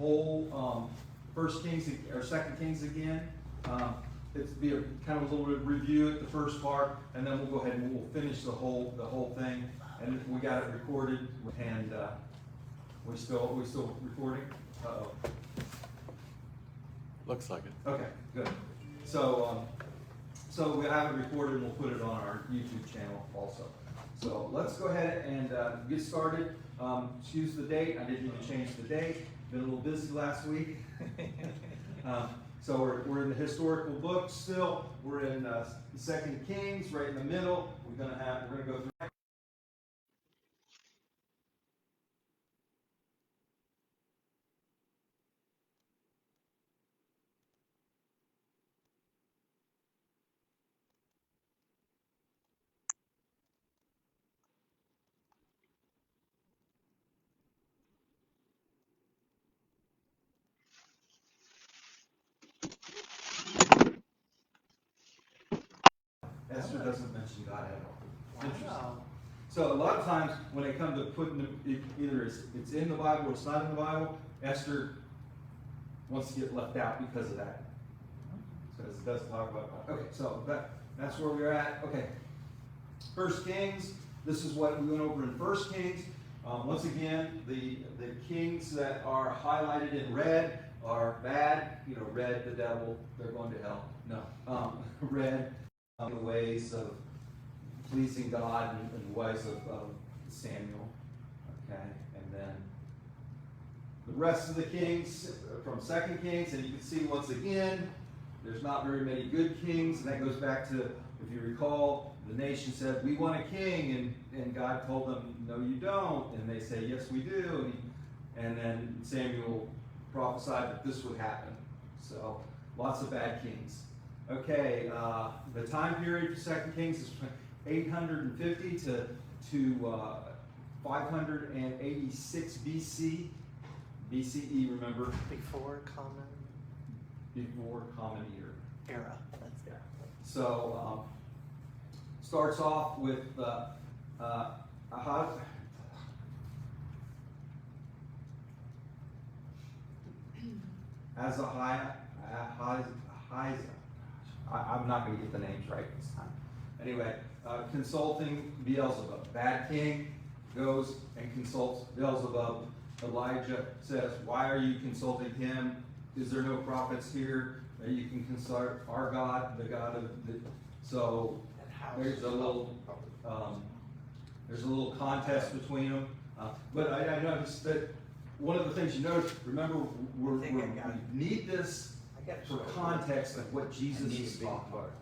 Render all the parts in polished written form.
whole First Kings or Second Kings again. It's be a kind of a little bit of review at the first part, and then we'll go ahead and we'll finish the whole thing. And we got it recorded, and we still recording. Uh-oh. Looks like it. Okay, good. So we have it recorded, and we'll put it on our YouTube channel also. So let's go ahead and get started. Choose the date. I didn't even change the date. Been a little busy last week. So we're in the historical book still. We're in 2 Kings, right in the middle. We're gonna go through. Esther doesn't mention God at all. Interesting. So a lot of times when they come to putting either it's in the Bible or it's not in the Bible, Esther wants to get left out because of that. Because it does talk about God. Okay, so that's where we're at. Okay, 1 Kings. This is what we went over in 1 Kings. Once again, the kings that are highlighted in red are bad. You know, red, the devil, they're going to hell. No, red. The ways of pleasing God and the ways of Samuel. Okay, and then the rest of the kings from 2 Kings, and you can see once again, there's not very many good kings, and that goes back to, if you recall, the nation said, we want a king, and God told them, no you don't, and they say, yes we do, and then Samuel prophesied that this would happen. So, lots of bad kings. Okay, the time period for 2 Kings is from 850 to 586 BC. BCE, remember? Before Common Era. That's yeah. So starts off with Ahaziah. I'm not going to get the names right this time. Anyway, consulting Beelzebub. Bad king goes and consults Beelzebub. Elijah says, why are you consulting him? Is there no prophets here that you can consult our God, the God of the... So there's a little contest between them. But I noticed that one of the things you notice, remember, we need this for context of what Jesus is talking about.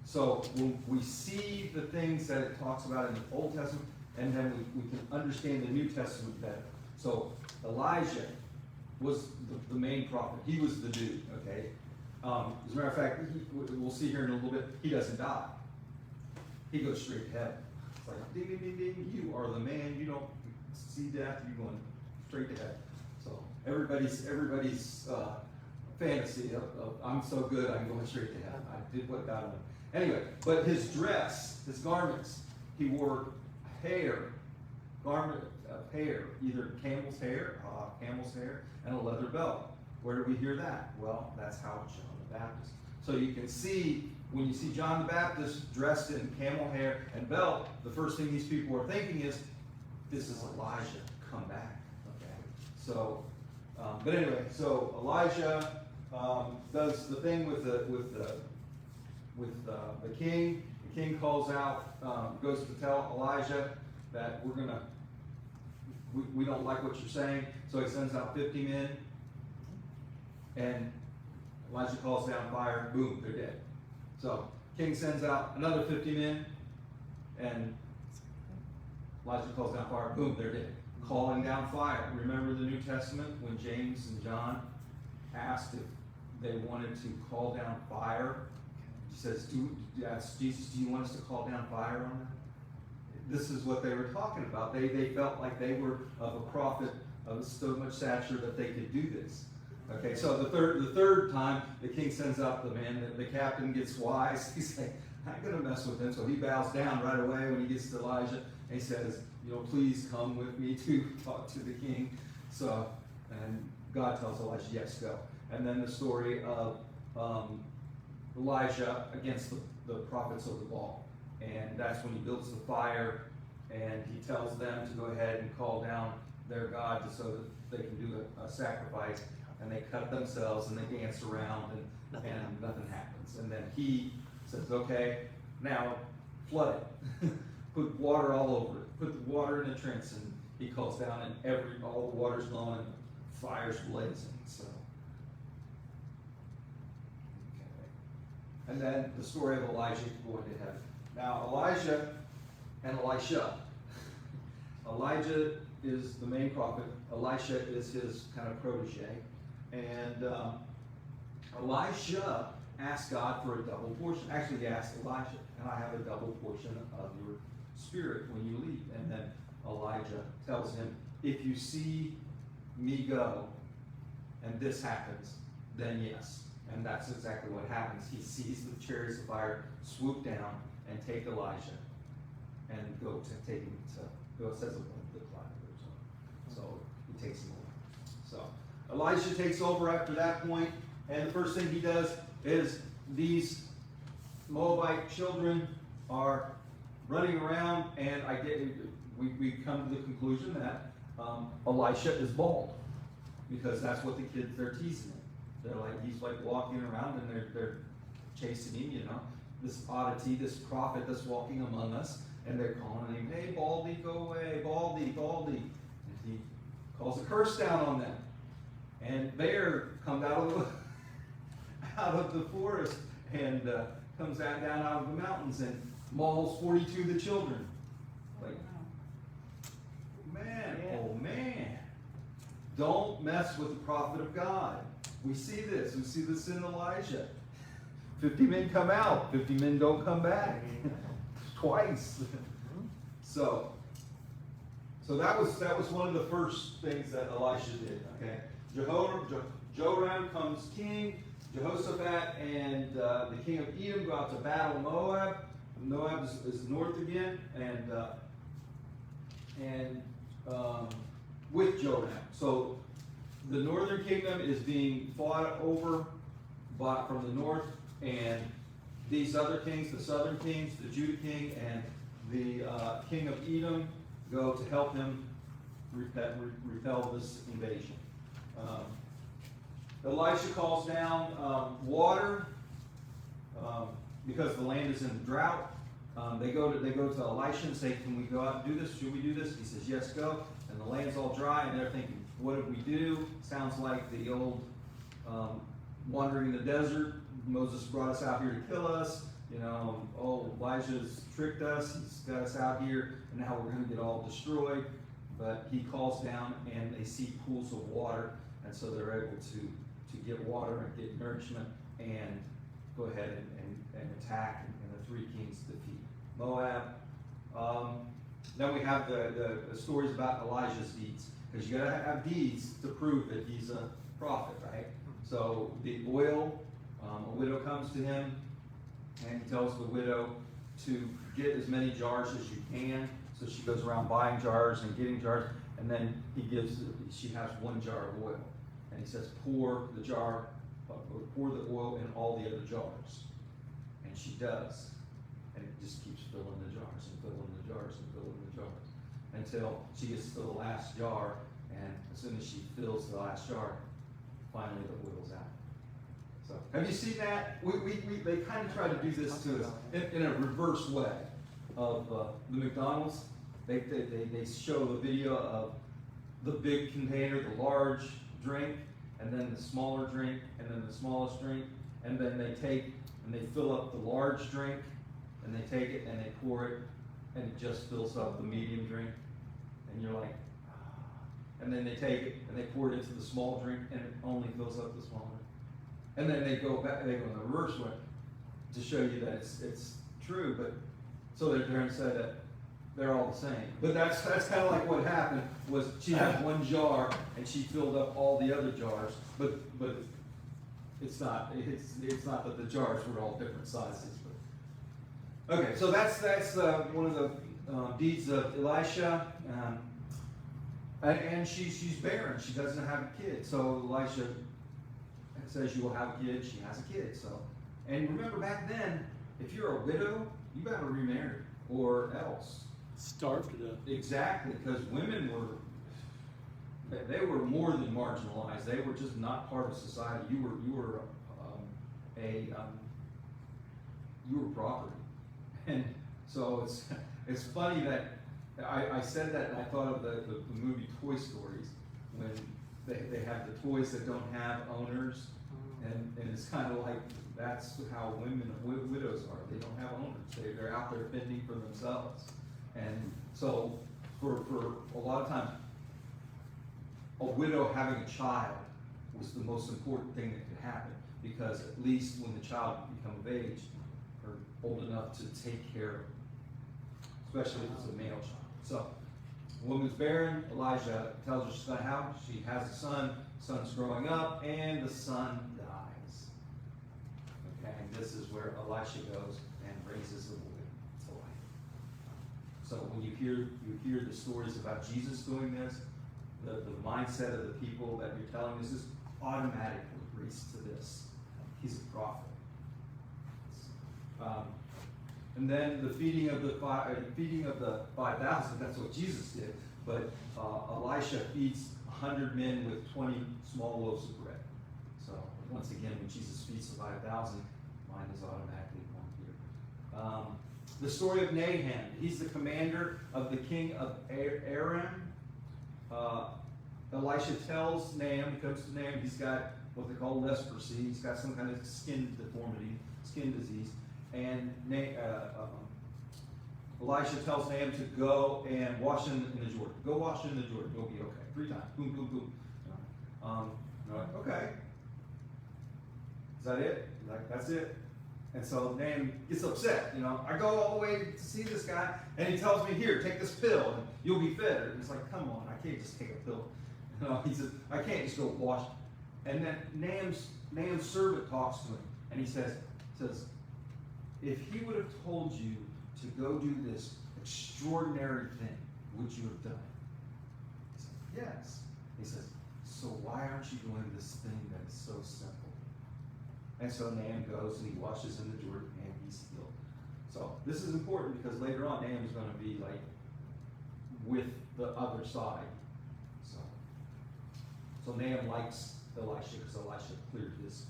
So when we see the things that it talks about in the Old Testament, and then we can understand the New Testament better. So Elijah was the main prophet. He was the dude, okay? As a matter of fact, we'll see here in a little bit, he doesn't die. He goes straight to heaven. It's like, ding, ding, ding, ding, you are the man. You don't see death, you're going straight to heaven. So everybody's fantasy of I'm so good, I'm going straight to heaven. I did what God wanted. Anyway, but his dress, his garments, he wore garment of hair, either camel's hair, and a leather belt. Where do we hear that? Well, that's how John the Baptist. So you can see, when you see John the Baptist dressed in camel hair and belt, the first thing these people are thinking is, this is Elijah, come back. Okay. So, but anyway, so Elijah does the thing with the king. The king calls out, goes to tell Elijah that we don't like what you're saying. So he sends out 50 men, and Elijah calls down fire. Boom, they're dead. So king sends out another 50 men, and Elijah calls down fire. Boom, they're dead. Calling down fire. Remember the New Testament when James and John asked if they wanted to call down fire? He says, asked Jesus, do you want us to call down fire on them? This is what they were talking about. They felt like they were of a prophet of so much stature that they could do this. Okay, so the third time, the king sends out the man, the captain gets wise. He's like, I'm not going to mess with him. So he bows down right away when he gets to Elijah, and he says, please come with me to talk to the king. So, and God tells Elijah, yes, go. And then the story of Elijah against the prophets of the Baal. And that's when he builds the fire, and he tells them to go ahead and call down their God so that they can do a sacrifice. And they cut themselves and they dance around, and nothing happens. And then he says, okay, now flood it. Put water all over it. Put the water in the trench, and he calls down, and all the water's gone and the fire's blazing. So, okay. And then the story of Elijah going to heaven. Now Elijah and Elisha. Elijah is the main prophet. Elisha is his kind of protege. And Elisha asked God for a double portion. Actually, he asked Elijah, and I have a double portion of your spirit when you leave. And then Elijah tells him, if you see me go and this happens, then yes. And that's exactly what happens. He sees the chariots of fire swoop down and take Elijah and go to take him to, it says the cloud. So he takes him away. So Elisha takes over after that point, and the first thing he does is these Moabite children are running around, and we come to the conclusion that Elisha is bald, because that's what the kids, they're teasing him. They're like, he's like walking around, and they're chasing him, you know, this oddity, this prophet that's walking among us, and they're calling him, hey, Baldy, go away, Baldy, Baldy. And he calls a curse down on them. And bear comes out of the forest and comes down out of the mountains and mauls 42 of the children. Like, man, oh man. Don't mess with the prophet of God. We see this. We see this in Elijah. 50 men come out. 50 men don't come back. Twice. So that was one of the first things that Elisha did. Okay. Joram comes king. Jehoshaphat and the king of Edom go out to battle Moab. Moab is north again, and with Joram. So the northern kingdom is being fought over from the north, and these other kings, the southern kings, the Judah king and the king of Edom, go to help him repel this invasion. Elisha calls down water because the land is in drought. They go to Elisha and say, "Can we go out and do this? Should we do this?" He says, "Yes, go." And the land's all dry, and they're thinking, "What did we do?" Sounds like the old wandering in the desert. Moses brought us out here to kill us. You know, Elijah's tricked us. He's got us out here, and now we're going to get all destroyed. But he calls down, and they see pools of water, and so they're able to get water and get nourishment and go ahead and attack, and the three kings defeat Moab. Then we have the stories about Elijah's deeds, because you got to have deeds to prove that he's a prophet, right? So the oil, a widow comes to him, and he tells the widow to get as many jars as you can. So she goes around buying jars and getting jars, and then she has one jar of oil. And he says, pour the oil in all the other jars. And she does. And it just keeps filling the jars and filling the jars and filling the jars until she gets to the last jar. And as soon as she fills the last jar, finally the oil's out. So, have you seen that? They kind of try to do this to us in a reverse way of the McDonald's. They show the video of the big container, the large drink, and then the smaller drink, and then the smallest drink, and then they take and they fill up the large drink, and they take it and they pour it, and it just fills up the medium drink, and you're like, ah. And then they take it and they pour it into the small drink, and it only fills up the small drink. And then they go back, they go in the reverse way to show you that it's true, but so they're trying to say that they're all the same. But that's kind of like what happened was she had one jar and she filled up all the other jars, but it's not that the jars were all different sizes. But okay, so that's one of the deeds of Elisha. And she's barren. She doesn't have a kid. So Elisha says, you will have a kid. She has a kid. So, and remember back then, if you're a widow, you got to remarry or else. Starved to death. Exactly, because women they were more than marginalized. They were just not part of society. You were property. And so it's funny that I said that, and I thought of the movie Toy Stories, when they have the toys that don't have owners, and it's kind of like that's how widows are. They don't have owners. They're out there fending for themselves. And so for a lot of times, a widow having a child was the most important thing that could happen, because at least when the child become of age or old enough to take care of it, especially if it's a male child. So, the woman's barren. Elijah tells her she's going to have. She has a son. Son's growing up, and the son dies. Okay, and this is where Elisha goes and raises the boy to life. So when you hear the stories about Jesus doing this, the mindset of the people that you're telling this is automatically raised to this. He's a prophet. And then the feeding of the 5,000, that's what Jesus did. But Elisha feeds 100 men with 20 small loaves of bread. So once again, when Jesus feeds the 5,000, mine is automatically one here. The story of Nahum. He's the commander of the king of Aram. Elisha tells Nahum, he comes to Nahum, he's got what they call leprosy. He's got some kind of skin deformity, skin disease. And Elisha tells Nahum to go and wash in the Jordan. Go wash in the Jordan. You'll be okay. 3 times. Boom, boom, boom. They're like, okay. Is that it? He's like, that's it. And so Nahum gets upset. I go all the way to see this guy, and he tells me, here, take this pill, and you'll be fit. And he's like, come on, I can't just take a pill. He says, I can't just go wash. And then Nahum's servant talks to him, and he says, if he would have told you to go do this extraordinary thing, would you have done it? He said, yes. He says, so why aren't you doing this thing that is so simple? And so Nahum goes and he washes in the Jordan and he's healed. So this is important because later on Nahum is going to be like with the other side. So Nahum likes Elisha because Elisha cleared his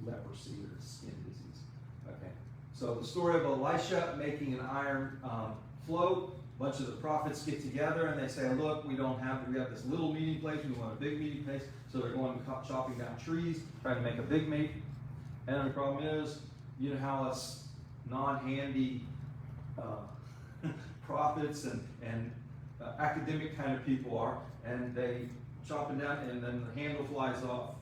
leprosy or his skin disease. Okay. So the story of Elisha making an iron float. A bunch of the prophets get together and they say, look, we have this little meeting place, we want a big meeting place. So they're going chopping down trees, trying to make a big meeting. And the problem is, you know how us non-handy prophets and academic kind of people are, and they chop it down and then the handle flies off,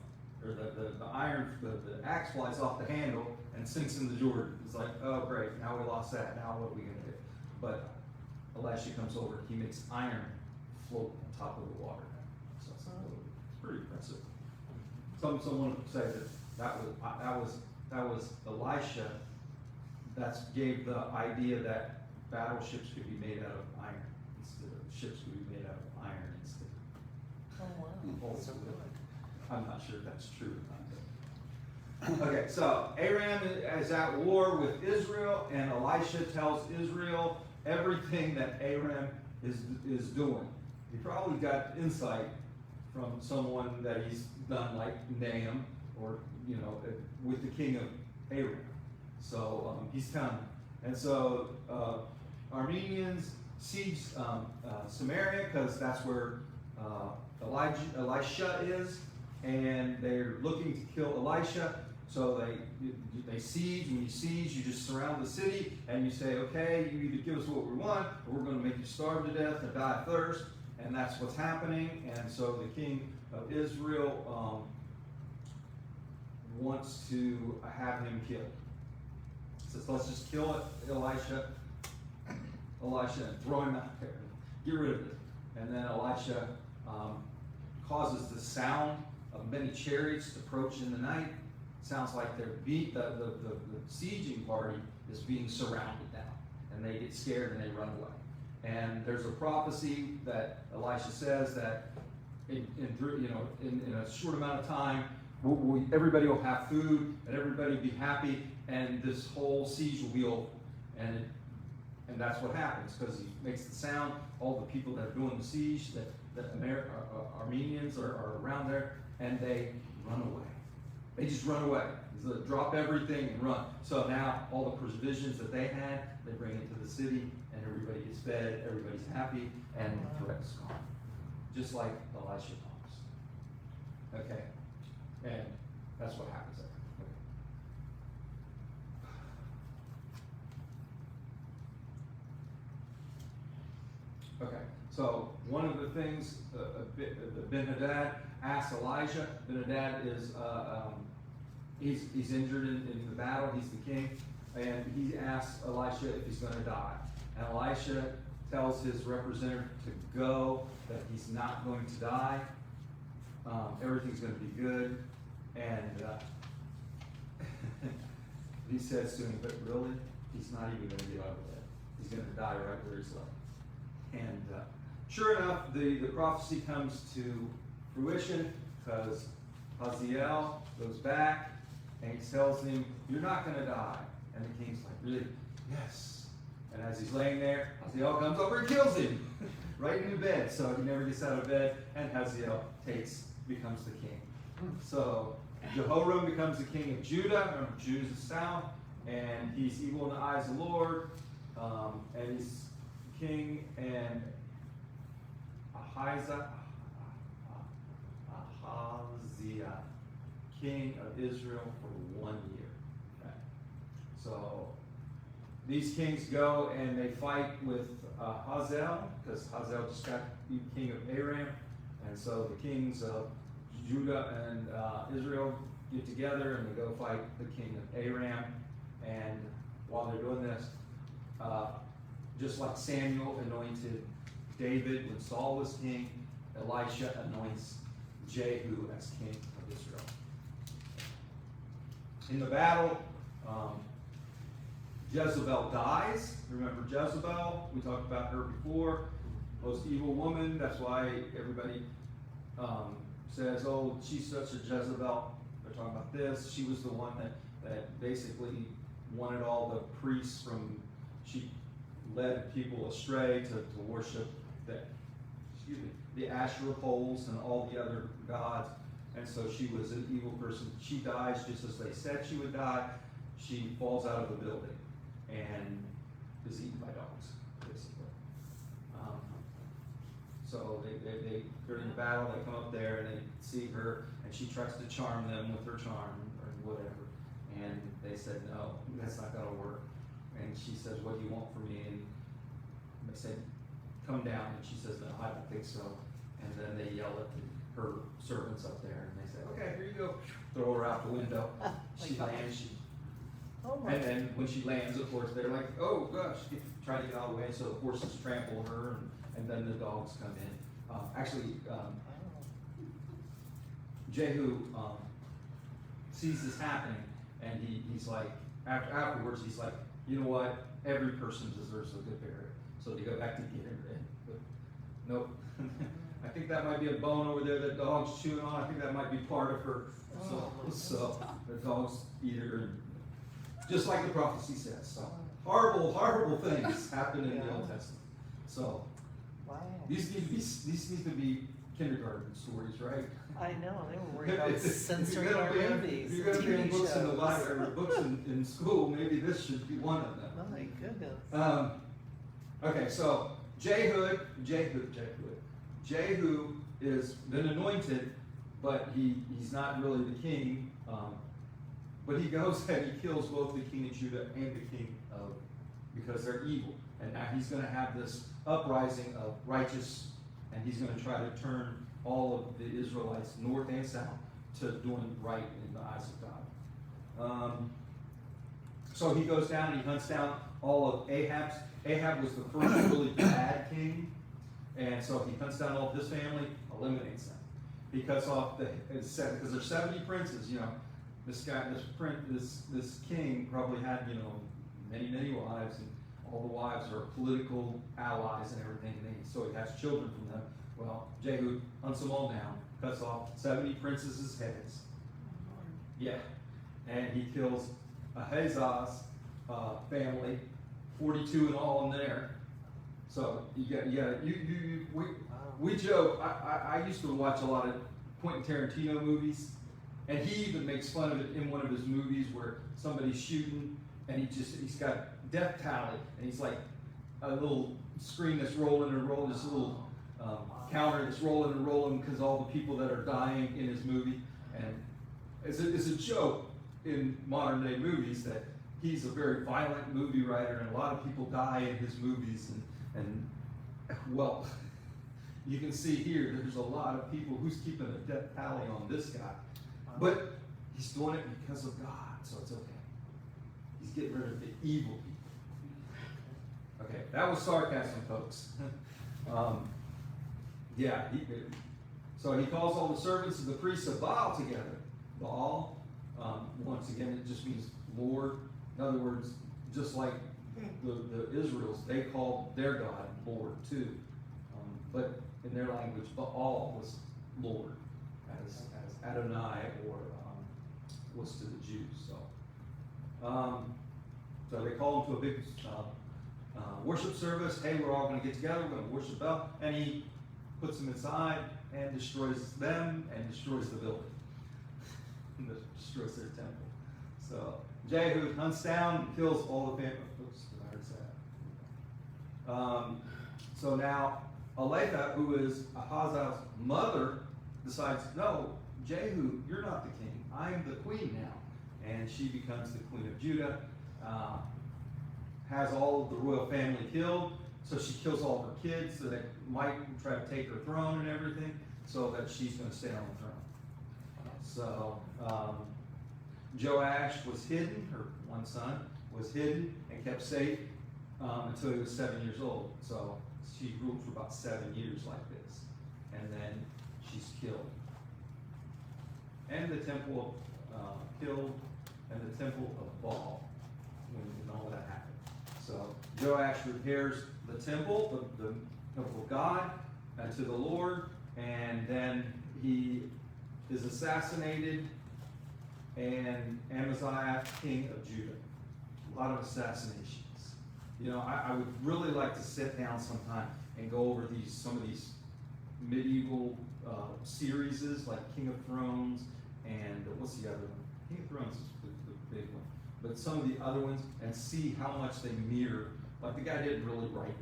or the axe flies off the handle and sinks in the Jordan. It's like, oh great, now we lost that, now what are we going to do? But Elisha comes over, he makes iron float on top of the water. So it's pretty impressive. Someone would say that was Elisha that gave the idea that battleships could be made out of iron instead of ships could be made out of iron instead. Oh wow, so good. I'm not sure if that's true or not. Okay, so Aram is at war with Israel, and Elisha tells Israel everything that Aram is doing. He probably got insight from someone that he's done like Nahum, or with the king of Aram. So he's telling him. And so Armenians siege Samaria because that's where Elisha is, and they're looking to kill Elisha. So they siege. When you siege, you just surround the city and you say, okay, you either give us what we want, or we're going to make you starve to death or die of thirst. And that's what's happening. And so the king of Israel wants to have him killed. He says, let's just kill Elisha and throw him out there. Get rid of it. And then Elisha causes the sound of many chariots to approach in the night. Sounds like the sieging party is being surrounded now. And they get scared and they run away. And there's a prophecy that Elisha says that in a short amount of time, everybody will have food and everybody will be happy, and this whole siege will be over. And that's what happens, because he makes the sound. All the people that are doing the siege, that Armenians are around there, and they run away. They just run away. So drop everything and run. So now all the provisions that they had, they bring into the city, and everybody gets fed, everybody's happy, and the threat is gone. Just like Elisha promised. Okay? And that's what happens there. Okay, so one of the things Ben-Hadad asked Elijah. Ben-Hadad is he's injured in the battle. He's the king, and he asks Elisha if he's going to die. And Elisha tells his representative to go, that he's not going to die. Everything's going to be good, and he says to him, "But really, he's not even going to get out of bed. He's going to die right where he's laying." And sure enough, the prophecy comes to fruition, because Hazael goes back and he tells him, "You're not going to die." And the king's like, "Really?" "Yes." And as he's laying there, Hazael comes over and kills him right in the bed. So he never gets out of bed, and Hazael becomes the king. So Jehoram becomes the king of Judah, or Judah's south, and he's evil in the eyes of the Lord, and he's king, and Ahaziah, king of Israel for 1 year. Okay. So these kings go and they fight with Hazael, because Hazael just got king of Aram, and so the kings of Judah and Israel get together and they go fight the king of Aram. And while they're doing this, just like Samuel anointed David when Saul was king, Elisha anoints Jehu as king of Israel. In the battle, Jezebel dies. Remember Jezebel? We talked about her before. Most evil woman. That's why everybody says, "Oh, she's such a Jezebel." They're talking about this. She was the one that basically wanted all the priests she led people astray to worship the Asherah poles and all the other gods. And so she was an evil person. She dies just as they said she would die. She falls out of the building and is eaten by dogs, basically. So they during the battle, they come up there and they see her, and she tries to charm them with her charm or whatever. And they said, "No, that's not going to work." And she says, "What do you want from me?" And they said, "Come down." And she says, "No, I don't think so." And then they yell at her servants up there, and they say, "Okay, here you go." Throw her out the window. She lands. And then when she lands, of course, they're like, "Oh gosh," try to get out of the way. So the horses trample her, and then the dogs come in. Jehu sees this happening, and he's like, afterwards, he's like, "You know what? Every person deserves a good burial." So they go back to get him in. But nope. I think that might be a bone over there that dog's chewing on. I think that might be part of her. So the dogs eat her, and just like the prophecy says. So horrible, horrible things happen in the Old Testament. So these need to be kindergarten stories, right? I know, they were worried about censoring our movies. If you're going to be in books in the library or books in school, maybe this should be one of them. Oh my goodness. Okay, so Jehu is been anointed, but he's not really the king. But he goes and he kills both the king of Judah and the king of, because they're evil. And now he's going to have this uprising of righteous, and he's going to try to turn all of the Israelites, north and south, to doing right in the eyes of God. So he goes down and he hunts down all of Ahab's. Ahab was the first really bad king, and so he hunts down all of his family, eliminates them. Because there's 70 princes, this king probably had, many wives, and all the wives are political allies and everything, so he has children from them. Well, Jehu hunts them all down, cuts off 70 princesses' heads. Yeah, and he kills Ahazah's family, 42 in all in there. So we joke. I used to watch a lot of Quentin Tarantino movies, and he even makes fun of it in one of his movies where somebody's shooting and he's got death tally, and he's like a little screen that's rolling and rolling, this little counter that's rolling and rolling because all the people that are dying in his movie. And it's a joke in modern day movies that he's a very violent movie writer, and a lot of people die in his movies, and well, you can see here there's a lot of people who's keeping a death tally on this guy, but he's doing it because of God, so it's okay. He's getting rid of the evil people. Okay, that was sarcasm, folks. So he calls all the servants and the priests of Baal together. Baal, once again, it just means Lord. In other words, just like the Israels, they called their God Lord too. But in their language, Baal was Lord, as Adonai was to the Jews. So they call him to a big worship service. Hey, we're all going to get together. We're going to worship God. And he puts them inside and destroys them and destroys the building. Destroys their temple. So Jehu hunts down and kills all the family. Oops, I heard that. So now Aletha, who is Ahazah's mother, decides, no, Jehu, you're not the king. I'm the queen now. And she becomes the queen of Judah. Has all of the royal family killed. So she kills all of her kids so they might try to take her throne and everything, so that she's going to stay on the throne. So Joash was hidden, her one son was hidden and kept safe until he was 7 years old. So she ruled for about 7 years like this. And then she's killed. And the temple killed, and the temple of Baal, when all that happened. So Joash repairs the temple, the temple of God, to the Lord, and then he is assassinated, and Amaziah, king of Judah. A lot of assassinations. You know, I would really like to sit down sometime and go over some of these medieval series like King of Thrones and what's the other one? King of Thrones is the big one. But some of the other ones, and see how much they mirror. Like the guy didn't really write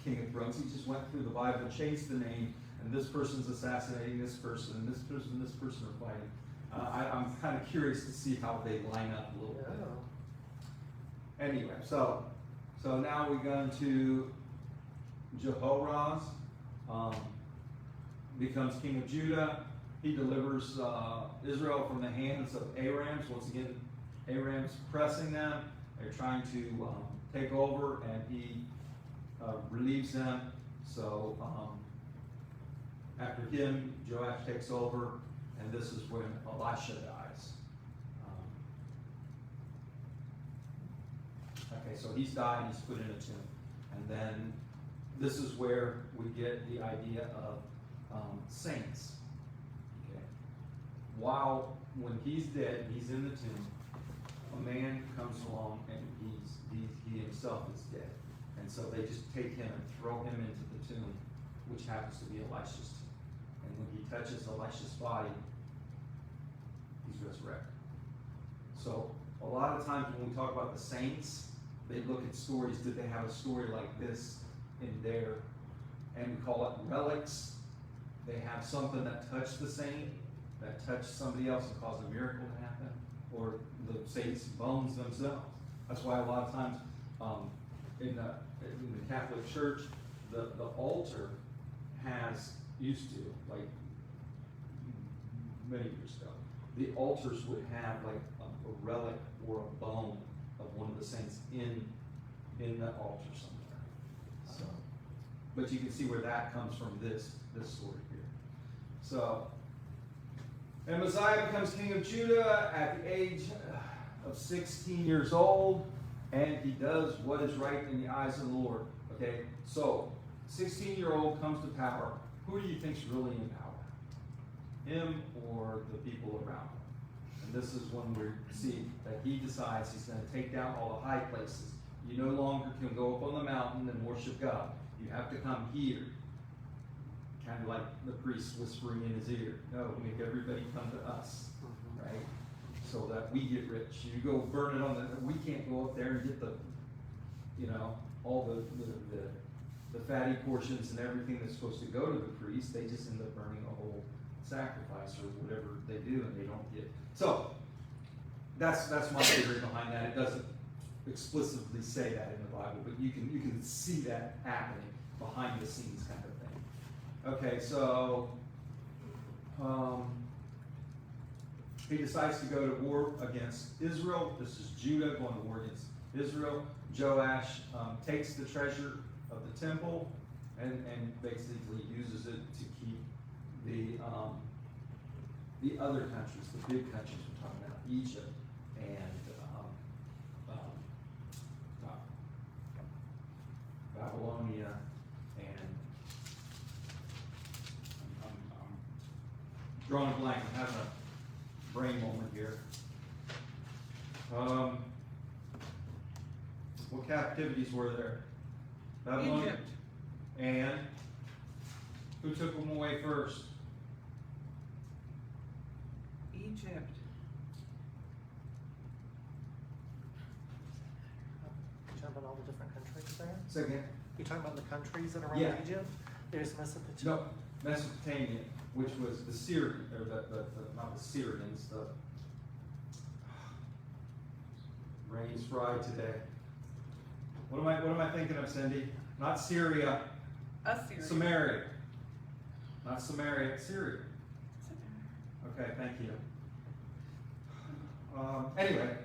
King of Thrones. He just went through the Bible, changed the name, and this person's assassinating this person, and this person are fighting. I'm kind of curious to see how they line up a little bit. Anyway, so now we go into Jehoahaz, becomes king of Judah. He delivers Israel from the hands of Arams. Once again, Aram's pressing them. They're trying to take over, and he relieves them. So after him, Joash takes over, and this is when Elisha dies. Okay, so he's died, he's put in a tomb. And then this is where we get the idea of saints. Okay. When he's dead, he's in the tomb, a man comes along and he himself is dead. And so they just take him and throw him into the tomb, which happens to be Elisha's tomb. And when he touches Elisha's body, he's resurrected. So a lot of times when we talk about the saints, they look at stories. Did they have a story like this in there? And we call it relics. They have something that touched the saint, that touched somebody else and caused a miracle to happen, or the saints' bones themselves. That's why a lot of times in the Catholic Church, the altar used to, like many years ago, the altars would have like a relic or a bone of one of the saints in the altar somewhere. So, but you can see where that comes from this story here. So, Amaziah becomes king of Judah at the age of 16 years old, and he does what is right in the eyes of the Lord. Okay, so 16-year-old comes to power. Who do you think's really in power? Him or the people around him? And this is when we see that he decides he's going to take down all the high places. You no longer can go up on the mountain and worship God. You have to come here. Kind of like the priest whispering in his ear. No, make everybody come to us, right? So that we get rich. You go burn it on the, we can't go up there and get the, you know, all the fatty portions and everything that's supposed to go to the priest. They just end up burning a whole sacrifice or whatever they do, and they don't get. So that's my theory behind that. It doesn't explicitly say that in the Bible, but you can see that happening behind the scenes kind of thing. Okay, so he decides to go to war against Israel. This is Judah going to war against Israel. Joash takes the treasure of the temple and basically uses it to keep the other countries, the big countries we're talking about, Egypt and Babylonia, and I'm drawing a blank. I'm having a brain moment here. What captivities were there? Babylonia. Egypt. And who took them away first? Egypt. You talking about all the different countries there? Second. You talking about the countries that are around Yeah. Egypt? There's Mesopotamia. No, Mesopotamia, which was the Syrian, or the not the Syrians, the brain's fried today. What am I thinking of, Cindy? Not Syria, Assyria. Samaria. Not Samaria, Syria. Okay, thank you. Anyway,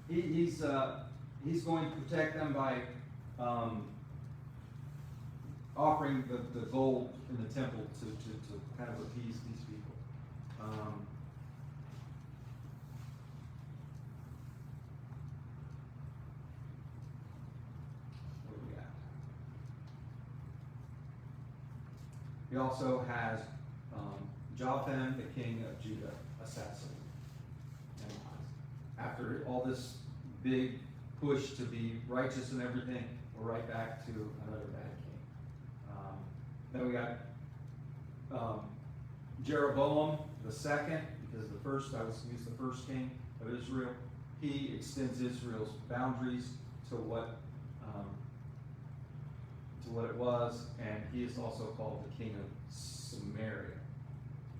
he's going to protect them by offering the gold in the temple to kind of appease these people. What do we got? He also has Jotham, the king of Judah, assassinated. And after all this big push to be righteous and everything, we're right back to another bad king. Then we got Jeroboam the second, because the first, he's the first king of Israel. He extends Israel's boundaries to what it was, and he is also called the king of Samaria.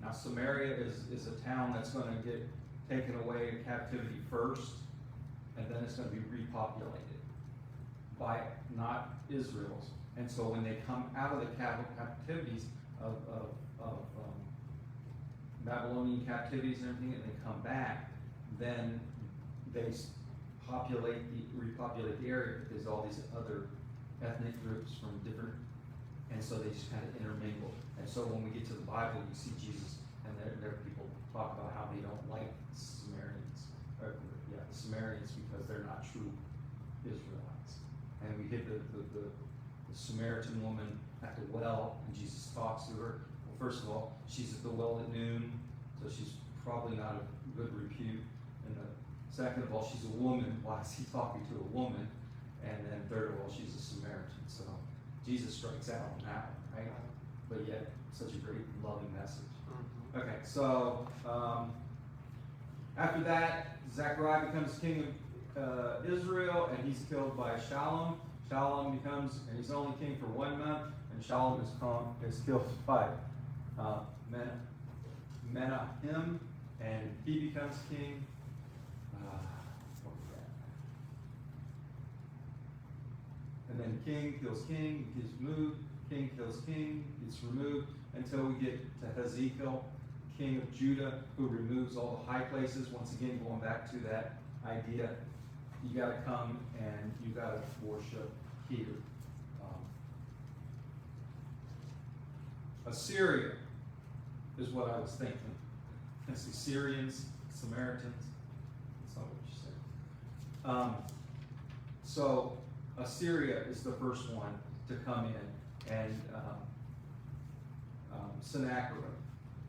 Now Samaria is a town that's going to get taken away in captivity first, and then it's going to be repopulated by not Israel's. And so when they come out of the captivities of Babylonian captivities and everything, and they come back, then they repopulate the area, because all these other ethnic groups from different, and so they just kind of intermingle. And so when we get to the Bible, you see Jesus, and there people talk about how they don't like Samaritans, the Samaritans, because they're not true Israelites. And we get the Samaritan woman at the well, and Jesus talks to her. Well, first of all, she's at the well at noon, so she's probably not of good repute. And second of all, she's a woman. Why is he talking to a woman? And then third of all, she's a Samaritan. So Jesus strikes out on that one, right? But yet, such a great, loving message. Mm-hmm. Okay, so after that, Zechariah becomes king of Israel, and he's killed by Shallum. Shallum becomes, and he's only king for 1 month, and Shallum is killed by Menahem, and he becomes king. What was that? And then king kills king, gets removed. King kills king, gets removed, until we get to Hezekiel, king of Judah, who removes all the high places. Once again, going back to that idea, you got to come and you got to worship here. Assyria is what I was thinking. It's the Syrians, Samaritans. That's not what you said. So Assyria is the first one to come in, and Sennacherib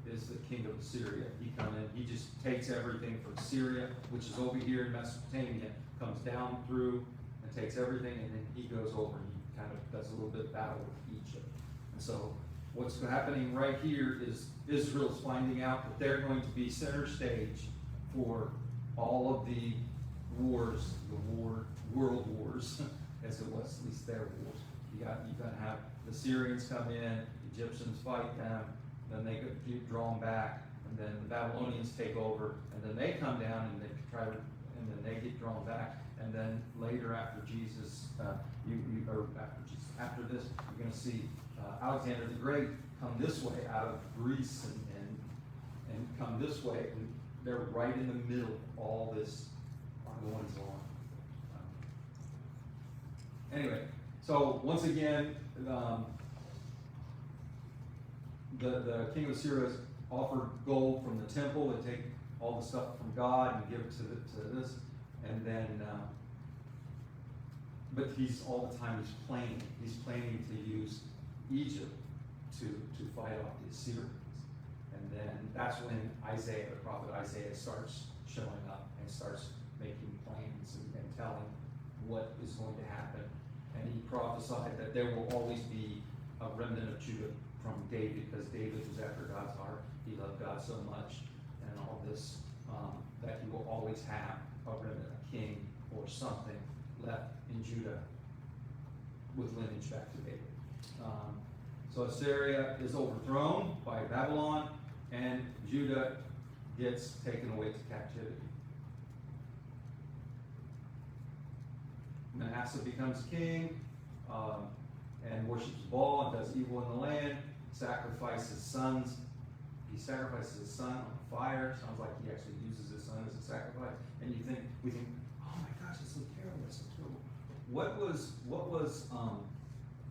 is the king of Assyria. He come in, he just takes everything from Syria, which is over here in Mesopotamia, comes down through and takes everything, and then he goes over and he kind of does a little bit of battle with Egypt. And so what's happening right here is Israel's finding out that they're going to be center stage for all of the wars, world wars, as it was, at least their wars. You're gonna have the Syrians come in, Egyptians fight them, then they get drawn back, and then the Babylonians take over, and then they come down and they try to, and then they get drawn back, and then later after Jesus, after this, you're gonna see Alexander the Great come this way out of Greece and come this way, and they're right in the middle of all this goings on. Anyway, so once again, the king of Assyria offered gold from the temple. They take all the stuff from God and give it to this, and then, but he's all the time he's planning to use Egypt to fight off the Assyrians. And then that's when Isaiah, the prophet Isaiah, starts showing up and starts making plans and telling what is going to happen. And he prophesied that there will always be a remnant of Judah from David, because David was after God's heart. He loved God so much and all this, that he will always have a remnant, a king or something left in Judah with lineage back to David. So Assyria is overthrown by Babylon, and Judah gets taken away to captivity. Manasseh becomes king, and worships Baal and does evil in the land, sacrifices sons. He sacrifices his son on fire. Sounds like he actually uses his son as a sacrifice. And we think, oh my gosh, it's so terrible, it's so terrible. What was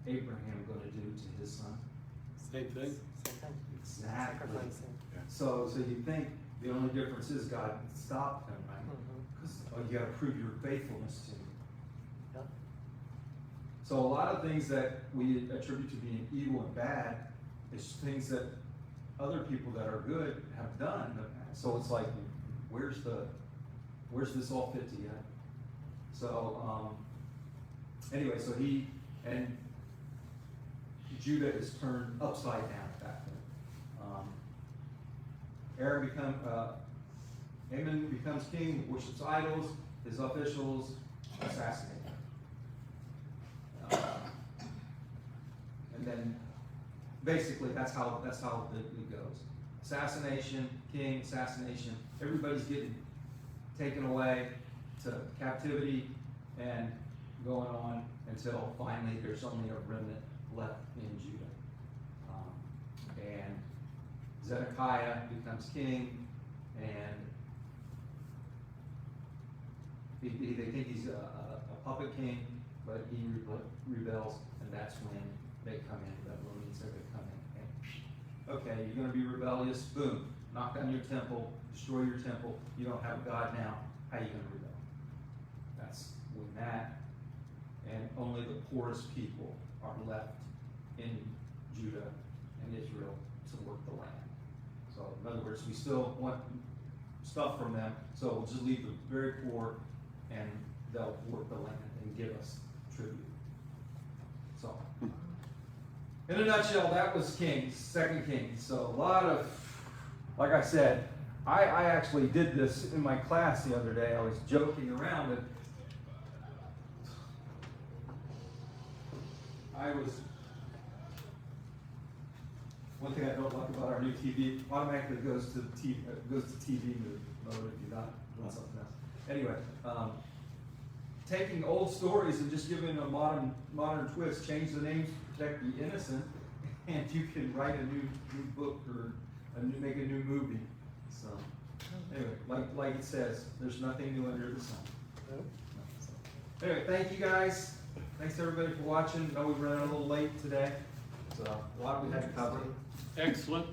Abraham going to do to his son? Same thing. Same thing. Exactly. Sacrificing. So you think the only difference is God stopped him, right? Because you got to prove your faithfulness to him. Yep. So a lot of things that we attribute to being evil and bad is things that other people that are good have done. So it's like, where's this all fit together? So anyway, so Judah is turned upside down at that point. Amon becomes king, worships idols, his officials assassinate him. And then basically that's how it goes. Assassination, king, assassination, everybody's getting taken away to captivity and going on until finally there's only a remnant left in Judah. And Zedekiah becomes king, and they think he's a puppet king, but he rebels, and that's when they come in. The Babylonians say they come in. And, okay, you're going to be rebellious. Boom, knock down your temple, destroy your temple. You don't have a God now. How are you going to rebel? That's when that, and only the poorest people are left in Judah and Israel to work the land. So in other words, we still want stuff from them, so we'll just leave the very poor and they'll work the land and give us tribute. So, in a nutshell, that was Kings, 2 Kings. So a lot of, like I said, I actually did this in my class the other day. I was joking around and one thing I don't like about our new TV, automatically goes to TV mode if you're not doing something else. Anyway, taking old stories and just giving a modern twist, change the names to protect the innocent, and you can write a new book or make a new movie. So anyway, like it says, there's nothing new under the sun. Nope. So, anyway, thank you guys. Thanks everybody for watching. I know we ran a little late today, so a lot we had to cover. Excellent.